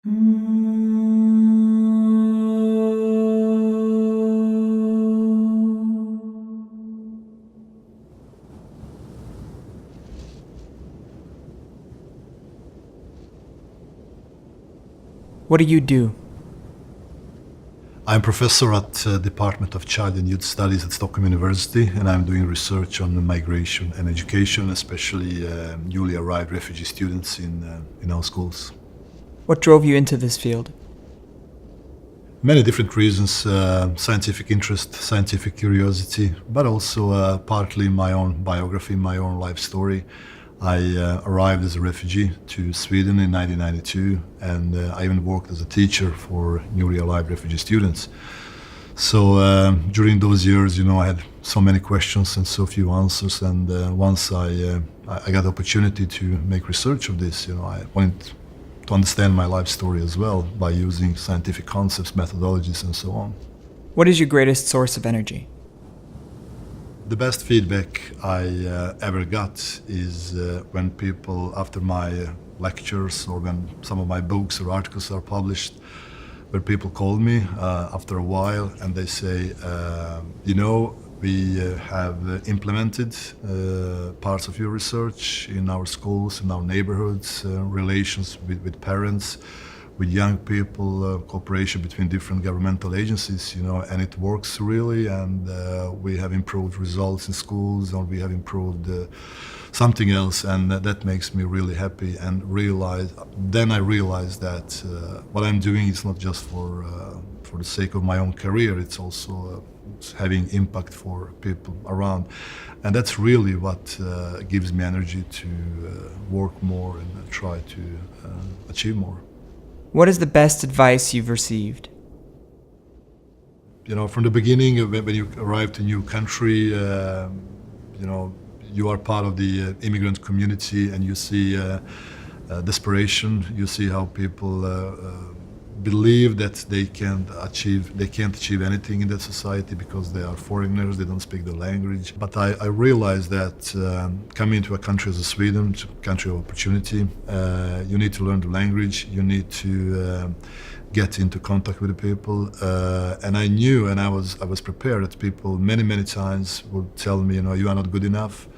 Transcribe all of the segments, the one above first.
What do you do? I'm professor at the Department of Child and Youth Studies at Stockholm University, and I'm doing research on migration and education, especially newly arrived refugee students in our schools. What drove you into this field? Many different reasons, scientific interest, scientific curiosity, but also partly my own biography, my own life story. I arrived as a refugee to Sweden in 1992, and I even worked as a teacher for newly arrived refugee students. So during those years, I had so many questions and so few answers. And once I got the opportunity to make research of this, I wanted to understand my life story as well by using scientific concepts, methodologies, and so on. What is your greatest source of energy? The best feedback I ever got is when people, after my lectures or when some of my books or articles are published, where people call me after a while and they say, we have implemented parts of your research in our schools, in our neighborhoods, relations with parents, with young people, cooperation between different governmental agencies, and it works really, and we have improved results in schools, or we have improved something else, and that makes me really happy. And then I realized that what I'm doing is not just for the sake of my own career, it's also having impact for people around, and that's really what gives me energy to work more and try to achieve more. What is the best advice you've received? From the beginning, when you arrive to a new country, you are part of the immigrant community, and you see desperation. You see how people believe that they can't achieve anything in that society because they are foreigners, they don't speak the language. But I realized that coming to a country as Sweden, a country of opportunity, you need to learn the language, you need to get into contact with the people, and I knew, and I was prepared that people many times would tell me, you are not good enough.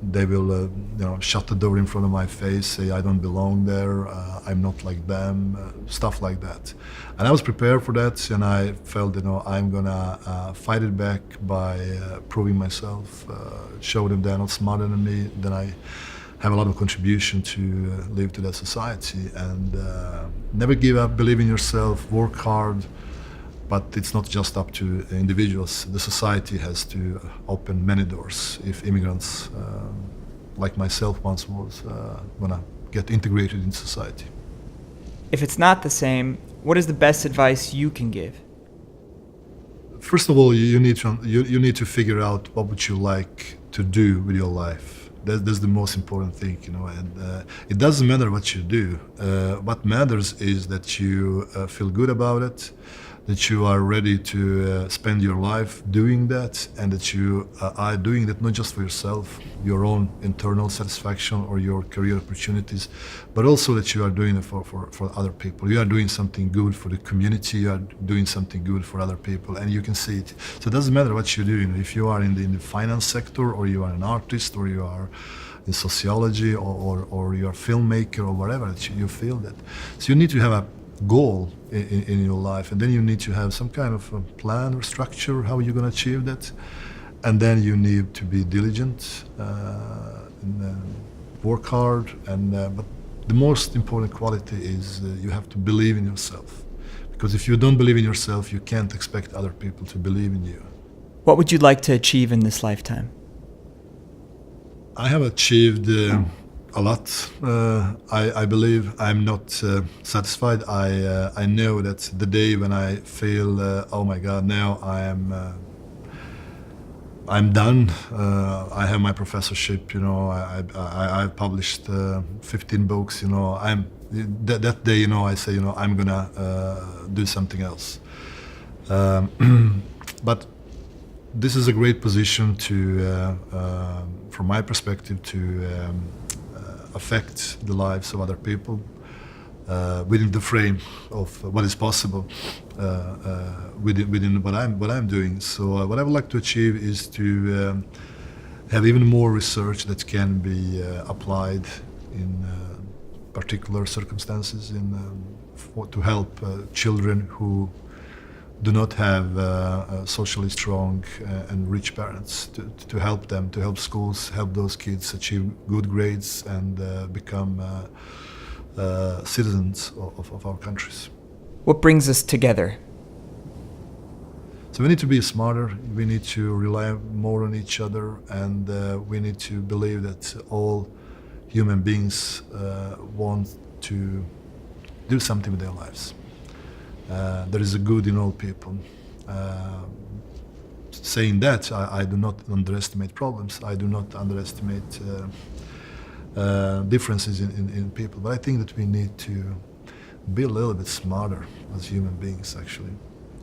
They will, shut the door in front of my face, say I don't belong there, I'm not like them, stuff like that. And I was prepared for that, and I felt, I'm gonna fight it back by proving myself, show them they're not smarter than me, then I have a lot of contribution to live to that society. And never give up, believe in yourself, work hard. But it's not just up to individuals. The society has to open many doors if immigrants, like myself once was, wanna get integrated in society. If it's not the same, what is the best advice you can give? First of all, you need to figure out what would you like to do with your life. That's the most important thing, and it doesn't matter what you do. What matters is that you feel good about it, that you are ready to spend your life doing that, and that you are doing that not just for yourself, your own internal satisfaction or your career opportunities, but also that you are doing it for other people. You are doing something good for the community, you are doing something good for other people, and you can see it. So it doesn't matter what you do, if you are in the finance sector, or you are an artist, or you are in sociology, or you're a filmmaker, or whatever, that you feel that. So you need to have a goal in your life, and then you need to have some kind of a plan or structure how you're going to achieve that, and then you need to be diligent and work hard, and but the most important quality is you have to believe in yourself, because if you don't believe in yourself, you can't expect other people to believe in you. What would you like to achieve in this lifetime? I have achieved a lot. I believe I'm not satisfied. I know that the day when I feel, oh my God, now I'm done. I have my professorship. I've published 15 books. That day, I say, I'm gonna do something else. But this is a great position to, from my perspective, to affect the lives of other people. within the frame of what is possible within what I'm doing. So what I would like to achieve is to have even more research that can be applied in particular circumstances to help children who do not have socially strong and rich parents, to help them, to help schools, help those kids achieve good grades and become citizens of our countries. What brings us together? So we need to be smarter, we need to rely more on each other, and we need to believe that all human beings want to do something with their lives. There is a good in all people. Saying that, I do not underestimate problems. I do not underestimate differences in people. But I think that we need to be a little bit smarter as human beings, actually.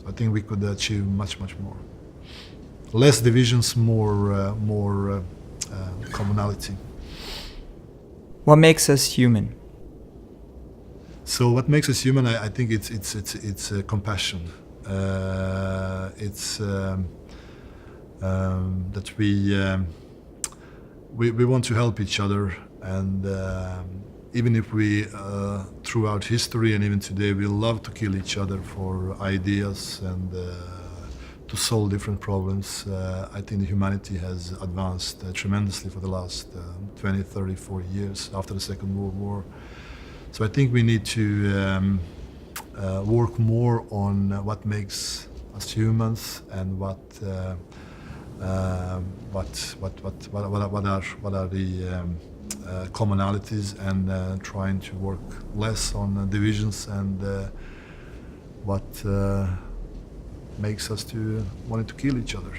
I think we could achieve much more. Less divisions, more commonality. What makes us human? So what makes us human? I think it's compassion. It's that we want to help each other, and even if we throughout history and even today we love to kill each other for ideas and to solve different problems, I think the humanity has advanced tremendously for the last 20, 30, 40 years after the Second World War. So I think we need to work more on what makes us humans and what are the commonalities, and trying to work less on divisions, and what makes us to wanting to kill each other.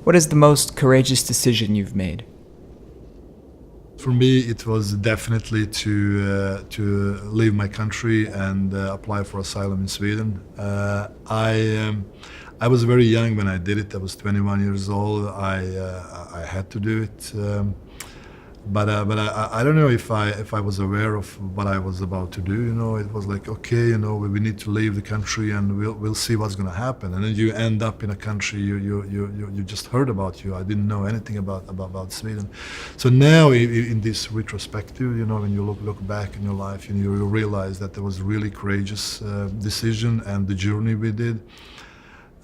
What is the most courageous decision you've made? For me, it was definitely to leave my country and apply for asylum in Sweden. I was very young when I did it. I was 21 years old. I had to do it, but I don't know if I was aware of what I was about to do. You know, it was like, okay, you know, we need to leave the country and we'll see what's going to happen. And then you end up in a country you just heard about. I didn't know anything about Sweden. So now, in this retrospective, you know, when you look back in your life, you realize that there was a really courageous decision, and the journey we did.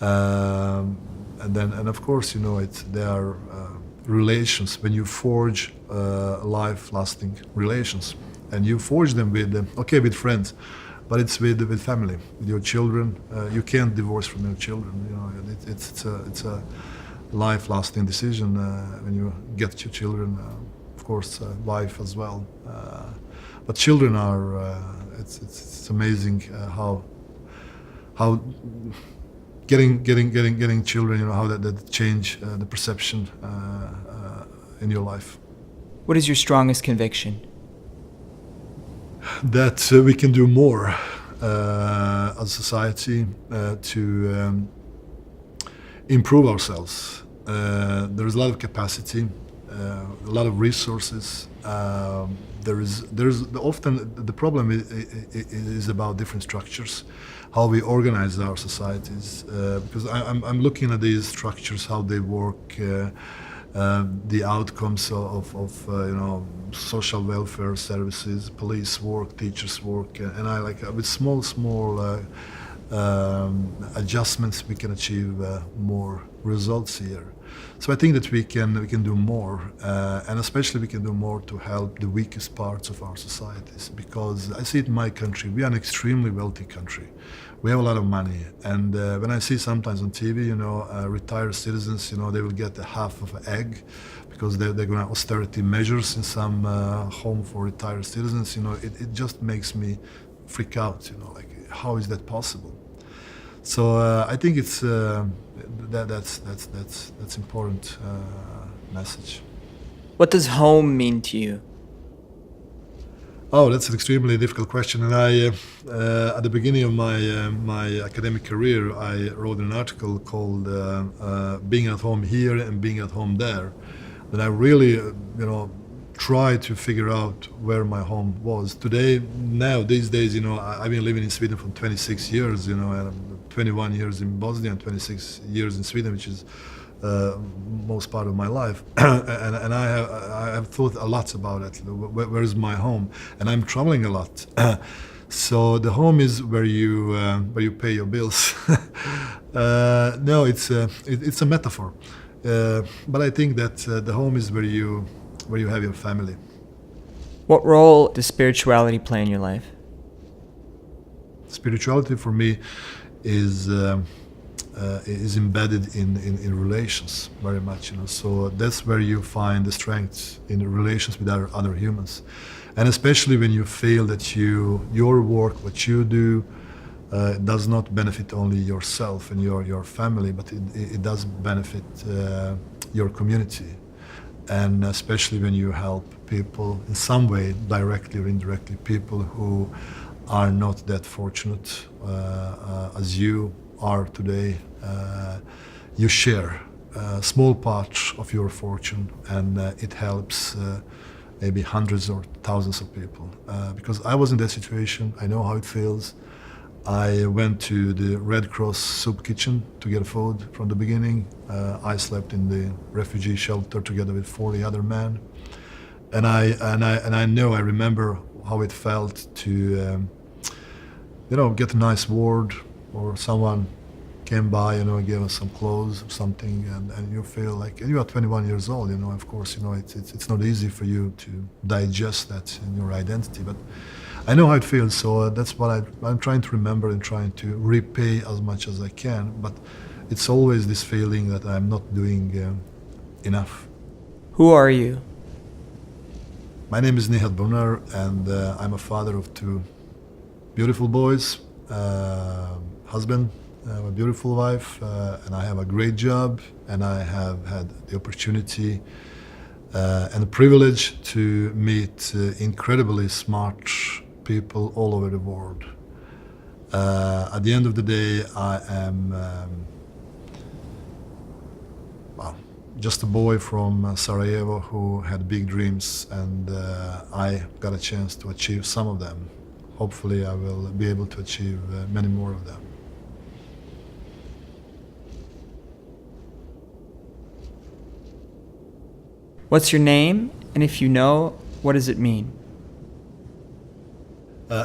And of course, you know, there are relations when you forge life-lasting relations, and you forge them with friends, but it's with family, with your children. You can't divorce from your children. You know, it's a life-lasting decision when you get your children. Of course, wife as well. But children are. It's amazing how. Getting children, you know, how that change the perception in your life. What is your strongest conviction? That we can do more as a society to improve ourselves. There is a lot of capacity, a lot of resources. There's often the problem is about different structures, how we organize our societies. Because I'm looking at these structures, how they work, the outcomes of you know, social welfare services, police work, teachers work, and I like with small adjustments we can achieve more results here. So I think that we can do more, and especially we can do more to help the weakest parts of our societies. Because I see it in my country, we are an extremely wealthy country. We have a lot of money, and when I see sometimes on TV, you know, retired citizens, you know, they will get a half of an egg because they're going to austerity measures in some home for retired citizens. You know, it just makes me freak out. You know, like, how is that possible? So I think it's that's important message. What does home mean to you? Oh, that's an extremely difficult question. And I, at the beginning of my academic career, I wrote an article called "Being at Home Here and Being at Home There." That I really, you know, try to figure out where my home was. These days, I've been living in Sweden for 26 years, and I'm 21 years in Bosnia and 26 years in Sweden, which is most part of my life. and I have thought a lot about it. Where is my home? And I'm traveling a lot. So the home is where you pay your bills. No, it's a metaphor. But I think that the home is where you have your family. What role does spirituality play in your life? Spirituality for me is embedded in relations very much. So that's where you find the strength in relations with other humans, and especially when you feel that your work, what you do, does not benefit only yourself and your family, but it does benefit your community. And especially when you help people in some way, directly or indirectly, people who are not that fortunate as you are today, you share a small part of your fortune, and it helps maybe hundreds or thousands of people. Because I was in that situation, I know how it feels. I went to the Red Cross soup kitchen to get food from the beginning. I slept in the refugee shelter together with 40 other men, and I remember how it felt to get a nice word, or someone came by, gave us some clothes or something, and you feel like, and you are 21 years old, of course, it's not easy for you to digest that in your identity, but I know how it feels, so that's what I'm trying to remember and trying to repay as much as I can, but it's always this feeling that I'm not doing enough. Who are you? My name is Nihad Bunar, and I'm a father of two beautiful boys, husband, a beautiful wife, and I have a great job, and I have had the opportunity and the privilege to meet incredibly smart people all over the world. At the end of the day, I am just a boy from Sarajevo who had big dreams, and I got a chance to achieve some of them. Hopefully I will be able to achieve many more of them. What's your name? And if you know, what does it mean?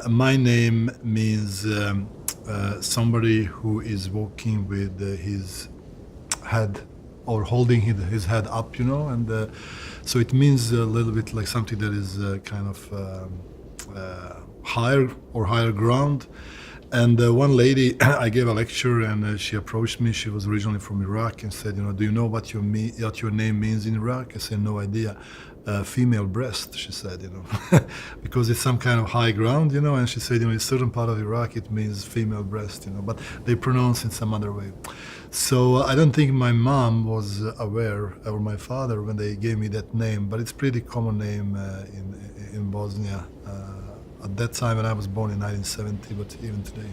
My name means somebody who is walking with his head, or holding his head up, and so it means a little bit like something that is kind of higher ground. And one lady, I gave a lecture, and she approached me. She was originally from Iraq, and said, do you know what your name means in Iraq? I said, no idea. Female breast, she said, because it's some kind of high ground, and she said, in a certain part of Iraq it means female breast, but they pronounce it some other way. So I don't think my mom was aware, or my father, when they gave me that name, but it's a pretty common name in Bosnia. At that time, when I was born in 1970, but even today.